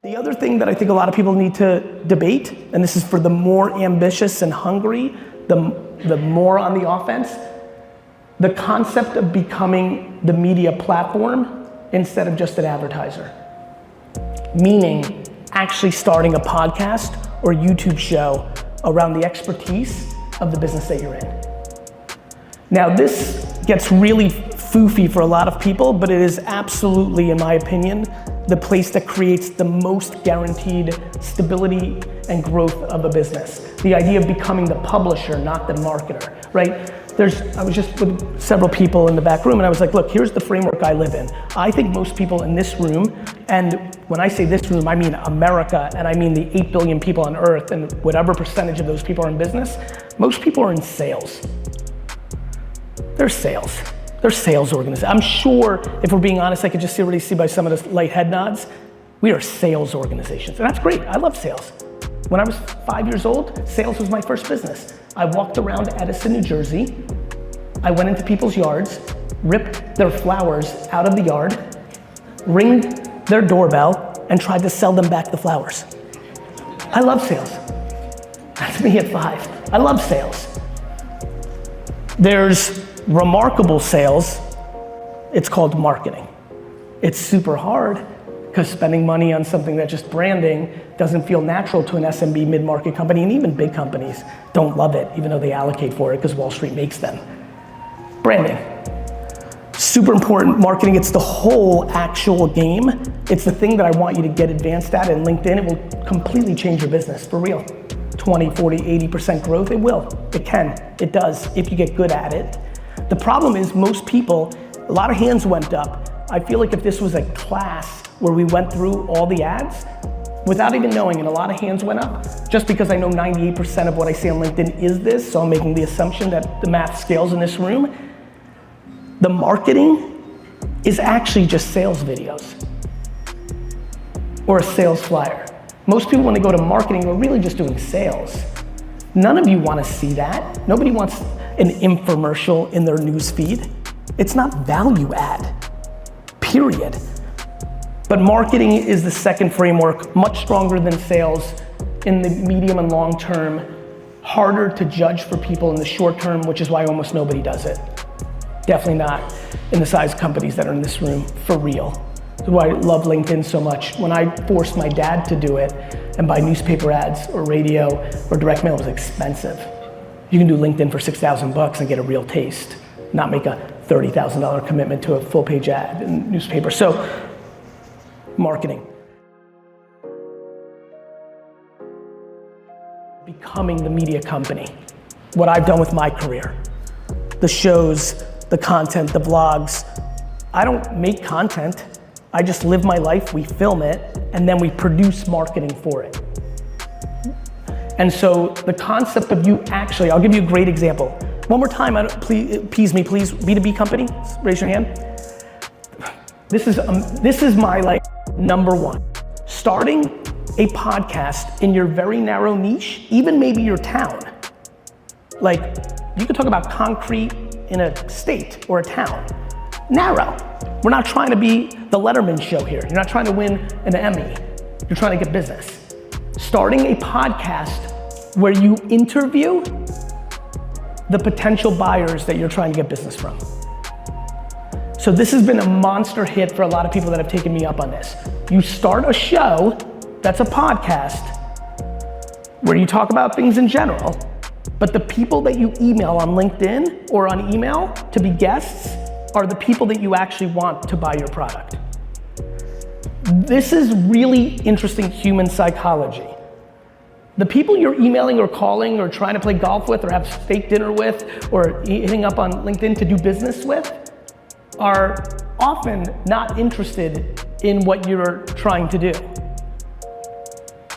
The other thing that I think a lot of people need to debate, and this is for the more ambitious and hungry, the more on the offense, the concept of becoming the media platform instead of just an advertiser. Meaning actually starting a podcast or YouTube show around the expertise of the business that you're in. Now this gets really foofy for a lot of people, but it is absolutely, in my opinion, the place that creates the most guaranteed stability and growth of a business. The idea of becoming the publisher, not the marketer, right? I was just with several people in the back room and I was like, look, here's the framework I live in. I think most people in this room, and when I say this room, I mean America, and I mean the 8 billion people on earth, and whatever percentage of those people are in business, most people are in sales. They're sales. They're sales organizations. I'm sure, if we're being honest, I could just already see by some of the light head nods, we are sales organizations, and that's great. I love sales. When I was 5 years old, sales was my first business. I walked around Edison, New Jersey. I went into people's yards, ripped their flowers out of the yard, ringed their doorbell, and tried to sell them back the flowers. I love sales. That's me at 5. I love sales. There's remarkable sales. It's called marketing. It's super hard because spending money on something that's just branding doesn't feel natural to an SMB mid-market company, and even big companies don't love it, even though they allocate for it because Wall Street makes them. Branding. Super important. Marketing, it's the whole actual game. It's the thing that I want you to get advanced at, and LinkedIn, it will completely change your business, for real. 20, 40, 80% growth, it will. It can, it does, if you get good at it. The problem is most people, a lot of hands went up. I feel like if this was a class where we went through all the ads, without even knowing, and a lot of hands went up, just because I know 98% of what I say on LinkedIn is this, so I'm making the assumption that the math scales in this room. The marketing is actually just sales videos or a sales flyer. Most people, when they go to marketing, are really just doing sales. None of you want to see that. Nobody wants an infomercial in their news feed. It's not value add, period. But marketing is the second framework, much stronger than sales in the medium and long term, harder to judge for people in the short term, which is why almost nobody does it. Definitely not in the size companies that are in this room, for real. That's why I love LinkedIn so much. When I forced my dad to do it and buy newspaper ads or radio or direct mail, it was expensive. You can do LinkedIn for $6,000 and get a real taste, not make a $30,000 commitment to a full page ad in newspaper. So, marketing. Becoming the media company. What I've done with my career. The shows, the content, the vlogs. I don't make content. I just live my life, we film it, and then we produce marketing for it. And so the concept of you actually, I'll give you a great example. One more time, please, B2B company, raise your hand. This is my number one. Starting a podcast in your very narrow niche, even maybe your town. You could talk about concrete in a state or a town. Narrow. We're not trying to be the Letterman show here. You're not trying to win an Emmy. You're trying to get business. Starting a podcast where you interview the potential buyers that you're trying to get business from. So this has been a monster hit for a lot of people that have taken me up on this. You start a show that's a podcast where you talk about things in general, but the people that you email on LinkedIn or on email to be guests are the people that you actually want to buy your product. This is really interesting human psychology. The people you're emailing or calling or trying to play golf with or have steak dinner with or hitting up on LinkedIn to do business with are often not interested in what you're trying to do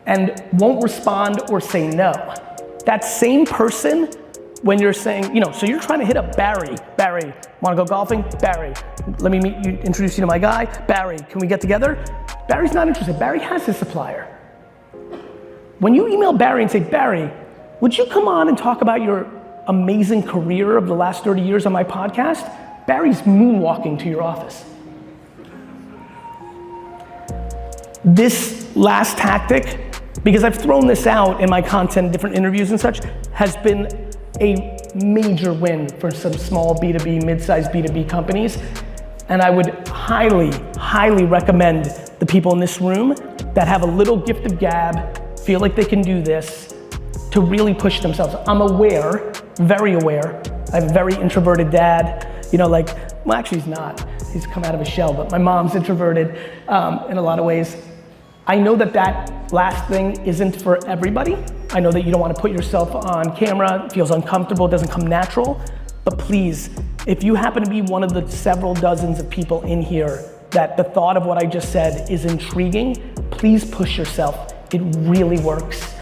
and won't respond or say no. That same person, when you're saying, so you're trying to hit up Barry, wanna go golfing? Barry, let me introduce you to my guy. Barry, can we get together? Barry's not interested. Barry has his supplier. When you email Barry and say, Barry, would you come on and talk about your amazing career of the last 30 years on my podcast? Barry's moonwalking to your office. This last tactic, because I've thrown this out in my content, different interviews and such, has been a major win for some small B2B, mid-sized B2B companies. And I would highly, highly recommend the people in this room that have a little gift of gab, feel like they can do this, to really push themselves. I'm aware, very aware, I have a very introverted dad, well actually he's not, he's come out of his shell, but my mom's introverted in a lot of ways. I know that last thing isn't for everybody. I know that you don't want to put yourself on camera, it feels uncomfortable, it doesn't come natural, but please, if you happen to be one of the several dozens of people in here that the thought of what I just said is intriguing, please push yourself. It really works.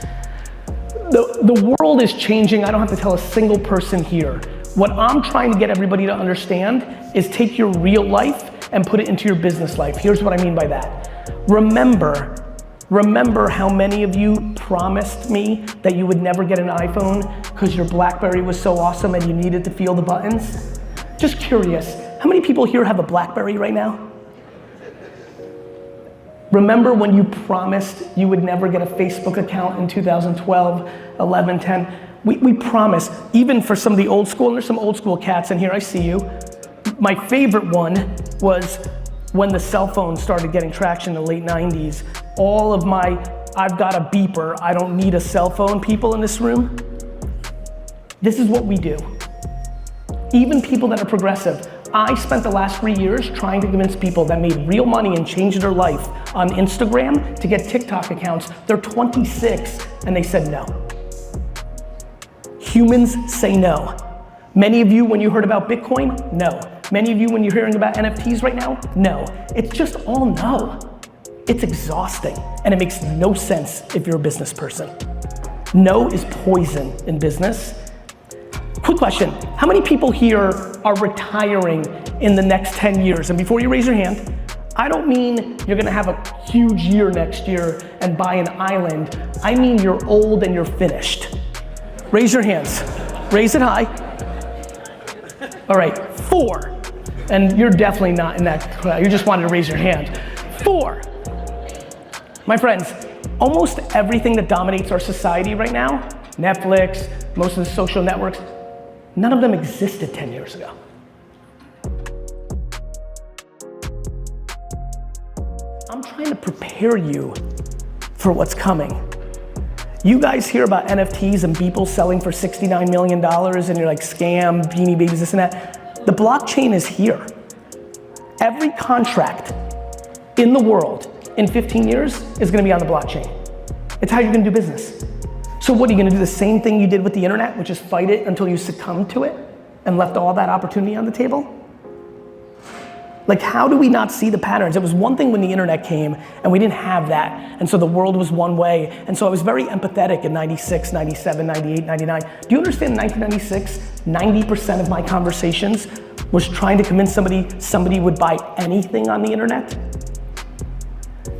The world is changing. I don't have to tell a single person here. What I'm trying to get everybody to understand is take your real life and put it into your business life. Here's what I mean by that. Remember how many of you promised me that you would never get an iPhone because your BlackBerry was so awesome and you needed to feel the buttons? Just curious, how many people here have a BlackBerry right now? Remember when you promised you would never get a Facebook account in 2012, 11, 10? We promise, even for some of the old school, and there's some old school cats in here, I see you. My favorite one was when the cell phone started getting traction in the late 90s. All of my, I've got a beeper, I don't need a cell phone people in this room. This is what we do. Even people that are progressive. I spent the last 3 years trying to convince people that made real money and changed their life on Instagram to get TikTok accounts. They're 26 and they said no. Humans say no. Many of you, when you heard about Bitcoin, no. Many of you, when you're hearing about NFTs right now, no. It's just all no. It's exhausting and it makes no sense if you're a business person. No is poison in business. Quick question, how many people here are retiring in the next 10 years? And before you raise your hand, I don't mean you're gonna have a huge year next year and buy an island. I mean you're old and you're finished. Raise your hands, raise it high. All right, 4. And you're definitely not in that crowd, you just wanted to raise your hand. 4. My friends, almost everything that dominates our society right now, Netflix, most of the social networks, none of them existed 10 years ago. I'm trying to prepare you for what's coming. You guys hear about NFTs and people selling for $69 million and you're like, scam, beanie babies, this and that. The blockchain is here. Every contract in the world in 15 years is gonna be on the blockchain. It's how you're gonna do business. So what, are you gonna do the same thing you did with the internet, which is fight it until you succumb to it and left all that opportunity on the table? Like, how do we not see the patterns? It was one thing when the internet came and we didn't have that. And so the world was one way. And so I was very empathetic in 96, 97, 98, 99. Do you understand in 1996, 90% of my conversations was trying to convince somebody would buy anything on the internet?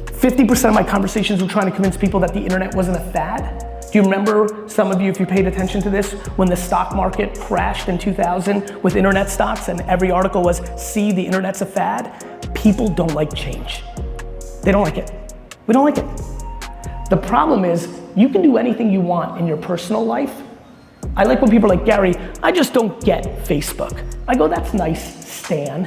50% of my conversations were trying to convince people that the internet wasn't a fad. Do you remember, some of you, if you paid attention to this, when the stock market crashed in 2000 with internet stocks and every article was, see, the internet's a fad? People don't like change. They don't like it. We don't like it. The problem is, you can do anything you want in your personal life. I like when people are like, Gary, I just don't get Facebook. I go, that's nice, Stan.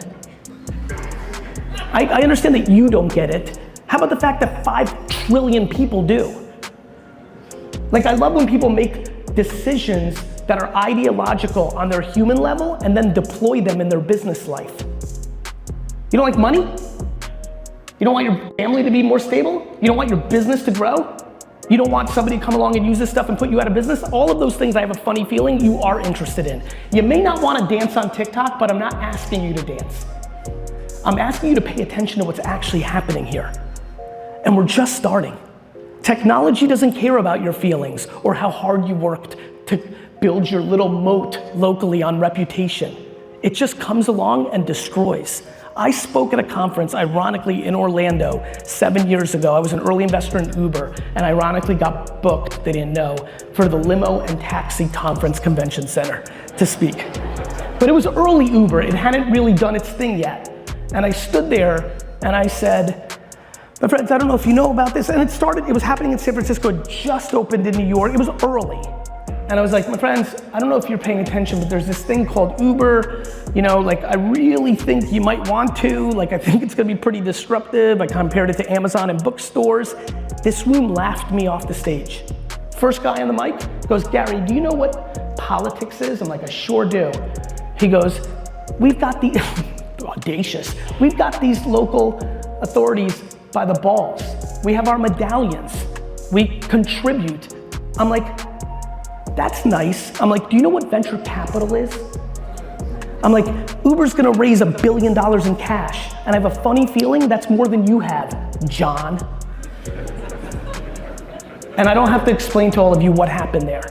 I understand that you don't get it. How about the fact that 5 trillion people do? Like, I love when people make decisions that are ideological on their human level and then deploy them in their business life. You don't like money? You don't want your family to be more stable? You don't want your business to grow? You don't want somebody to come along and use this stuff and put you out of business? All of those things, I have a funny feeling you are interested in. You may not want to dance on TikTok, but I'm not asking you to dance. I'm asking you to pay attention to what's actually happening here. And we're just starting. Technology doesn't care about your feelings or how hard you worked to build your little moat locally on reputation. It just comes along and destroys. I spoke at a conference, ironically, in Orlando 7 years ago. I was an early investor in Uber and ironically got booked, they didn't know, for the Limo and Taxi Conference Convention Center to speak. But it was early Uber, it hadn't really done its thing yet. And I stood there and I said, My friends, I don't know if you know about this, and it was happening in San Francisco, it just opened in New York, it was early. And I was like, my friends, I don't know if you're paying attention, but there's this thing called Uber, like I really think you might want to, like I think it's gonna be pretty disruptive. I compared it to Amazon and bookstores. This room laughed me off the stage. First guy on the mic goes, Gary, do you know what politics is? I'm like, I sure do. He goes, we've got the, audacious, we've got these local authorities by the balls. We have our medallions. We contribute. I'm like, that's nice. I'm like, do you know what venture capital is? I'm like, Uber's gonna raise $1 billion in cash, and I have a funny feeling that's more than you have, John. And I don't have to explain to all of you what happened there.